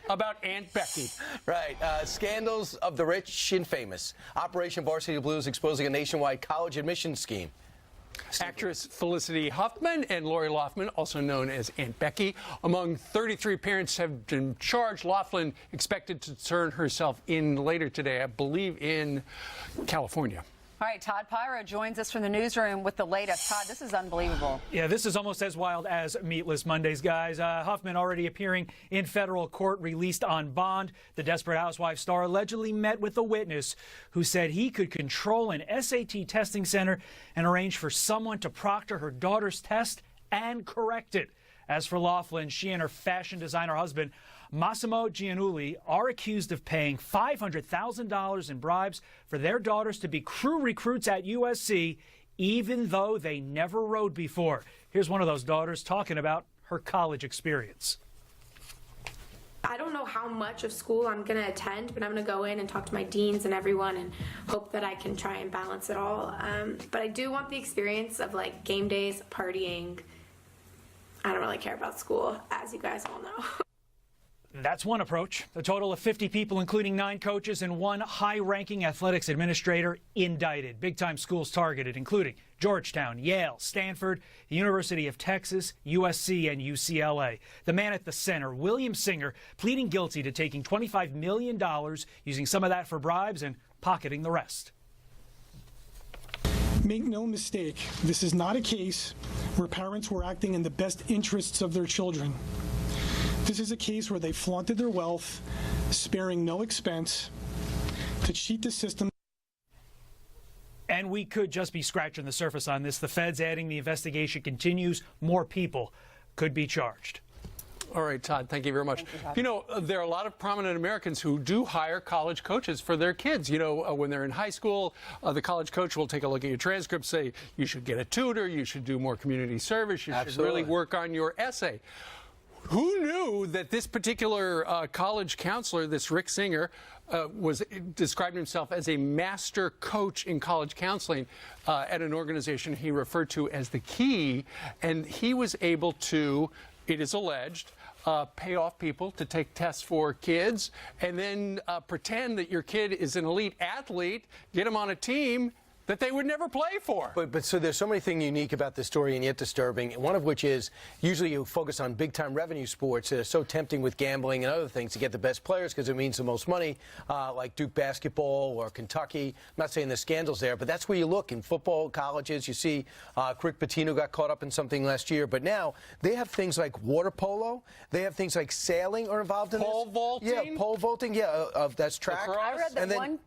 About Aunt Becky. Right. Scandals of the rich and famous. Operation Varsity Blues exposing a nationwide college admissions scheme. Actress Felicity Huffman and Lori Loughlin, also known as Aunt Becky, among 33 parents have been charged. Loughlin expected to turn herself in later today, I believe in California. All right, Todd Pyro joins us from the newsroom with the latest. Todd, this is unbelievable. Yeah, this is almost as wild as Meatless Mondays, guys. Huffman already appearing in federal court, released on bond. The Desperate Housewives star allegedly met with a witness who said he could control an SAT testing center and arrange for someone to proctor her daughter's test and correct it. As for Loughlin, she and her fashion designer husband, Massimo Giannulli, are accused of paying $500,000 in bribes for their daughters to be crew recruits at USC, even though they never rode before. Here's one of those daughters talking about her college experience. I don't know how much of school I'm going to attend, but I'm going to go in and talk to my deans and everyone and hope that I can try and balance it all. But I do want the experience of like game days, partying. I don't really care about school, as you guys all know. That's one approach. A total of 50 people, including 9 coaches and 1 high-ranking athletics administrator, indicted. Big-time schools targeted, including Georgetown, Yale, Stanford, the University of Texas, USC, and UCLA. The man at the center, William Singer, pleading guilty to taking $25 million, using some of that for bribes and pocketing the rest. Make no mistake, this is not a case where parents were acting in the best interests of their children. This is a case where they flaunted their wealth, sparing no expense, to cheat the system. And we could just be scratching the surface on this. The feds adding the investigation continues. More people could be charged. All right, Todd, thank you very much. Thank you, Todd. You know, there are a lot of prominent Americans who do hire college coaches for their kids. You know, when they're in high school, the college coach will take a look at your transcript, say, you should get a tutor, you should do more community service, you should really work on your essay. Who knew that this particular college counselor, this Rick Singer, was described himself as a master coach in college counseling at an organization he referred to as the Key, and he was able to, it is alleged, pay off people to take tests for kids and then pretend that your kid is an elite athlete, get them on a team that they would never play for. But so there's so many things unique about this story and yet disturbing. One of which is usually you focus on big-time revenue sports that are so tempting with gambling and other things to get the best players because it means the most money, like Duke basketball or Kentucky. I'm not saying there's scandals there, but that's where you look. In football, colleges, you see Rick Pitino got caught up in something last year, but now they have things like water polo. They have things like sailing are involved in pole this. vaulting? Yeah, pole vaulting, that's track. I read that one.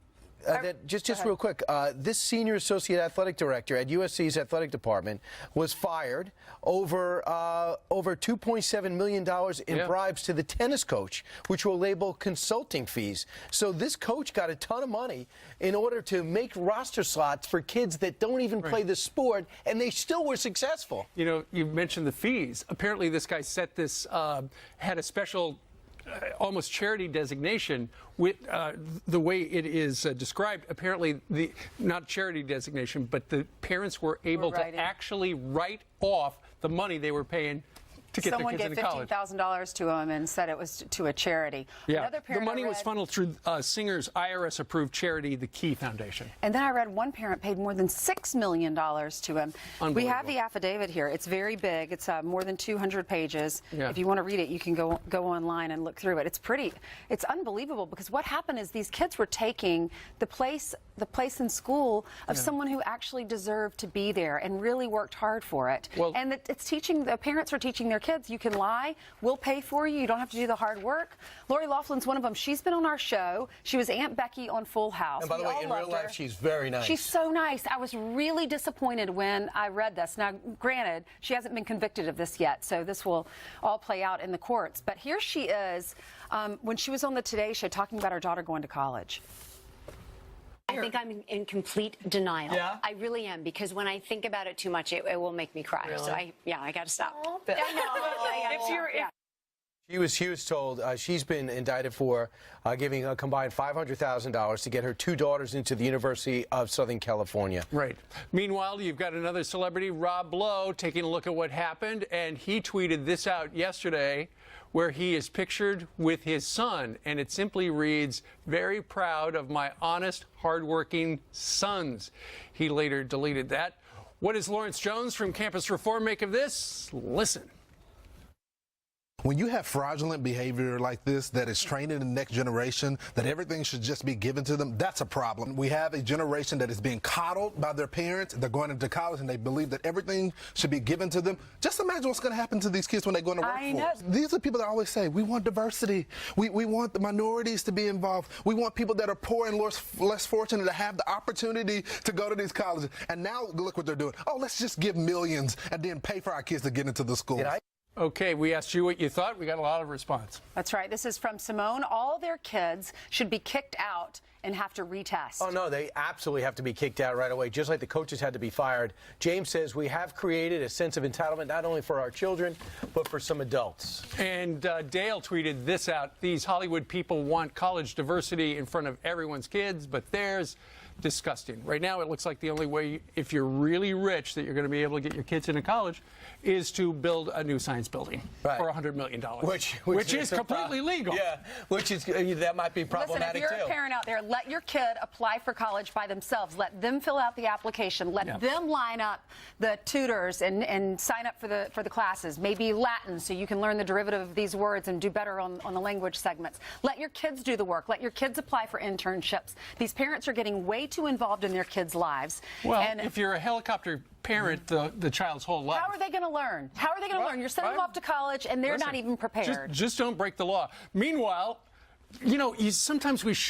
Just real quick, this senior associate athletic director at USC's athletic department was fired over $2.7 million in bribes to the tennis coach, which will label consulting fees. So this coach got a ton of money in order to make roster slots for kids that don't even play the sport, and they still were successful. You know, you mentioned the fees. Apparently this guy set this, had a special almost charity designation with the way it is described. Apparently, not charity designation, but the parents were able to actually write off the money they were paying to get their kids into college. Someone gave $15,000 to him and said it was to a charity. Yeah, the money was funneled through Singer's IRS-approved charity, the Key Foundation. And then I read one parent paid more than $6 million to him. We have the affidavit here. It's very big. It's more than 200 pages. Yeah. If you want to read it, you can go online and look through it. It's unbelievable because what happened is these kids were taking the place in school of someone who actually deserved to be there and really worked hard for it. Well, and it's teaching, the parents are teaching their kids, you can lie, we'll pay for you, you don't have to do the hard work. Lori Loughlin's one of them. She's been on our show. She was Aunt Becky on Full House. And by the way, in real life, she's very nice. She's so nice. I was really disappointed when I read this. Now, granted, she hasn't been convicted of this yet, so this will all play out in the courts. But here she is when she was on the Today Show talking about her daughter going to college. I think I'm in complete denial. Yeah? I really am, because when I think about it too much, it will make me cry. Really? So I got to stop. I know. She was told she's been indicted for giving a combined $500,000 to get her two daughters into the University of Southern California. Right. Meanwhile, you've got another celebrity, Rob Lowe, taking a look at what happened, and he tweeted this out yesterday, where he is pictured with his son, and it simply reads, "Very proud of my honest, hardworking sons." He later deleted that. What does Lawrence Jones from Campus Reform make of this? Listen. When you have fraudulent behavior like this that is trained in the next generation, that everything should just be given to them, that's a problem. We have a generation that is being coddled by their parents. They're going into college and they believe that everything should be given to them. Just imagine what's going to happen to these kids when they go into workforce. These are people that always say, we want diversity. We want the minorities to be involved. We want people that are poor and less fortunate to have the opportunity to go to these colleges. And now look what they're doing. Oh, let's just give millions and then pay for our kids to get into the schools. Okay, we asked you what you thought. We got a lot of response. That's right. This is from Simone. All their kids should be kicked out and have to retest. Oh, no, they absolutely have to be kicked out right away, just like the coaches had to be fired. James says we have created a sense of entitlement not only for our children, but for some adults. And Dale tweeted this out. These Hollywood people want college diversity in front of everyone's kids, but theirs. Disgusting. Right now, it looks like the only way, if you're really rich, that you're going to be able to get your kids into college is to build a new science building for $100 million. Which is completely legal. Yeah, which is, that might be problematic, Listen, if you're a parent out there, let your kid apply for college by themselves. Let them fill out the application. Let them line up the tutors and sign up for the classes. Maybe Latin, so you can learn the derivative of these words and do better on the language segments. Let your kids do the work. Let your kids apply for internships. These parents are getting way too involved in their kids' lives. Well, if you're a helicopter parent, the child's whole life. How are they going to learn? How are they going to learn? You're sending them off to college, and they're not even prepared. Just don't break the law. Meanwhile, you know, sometimes we show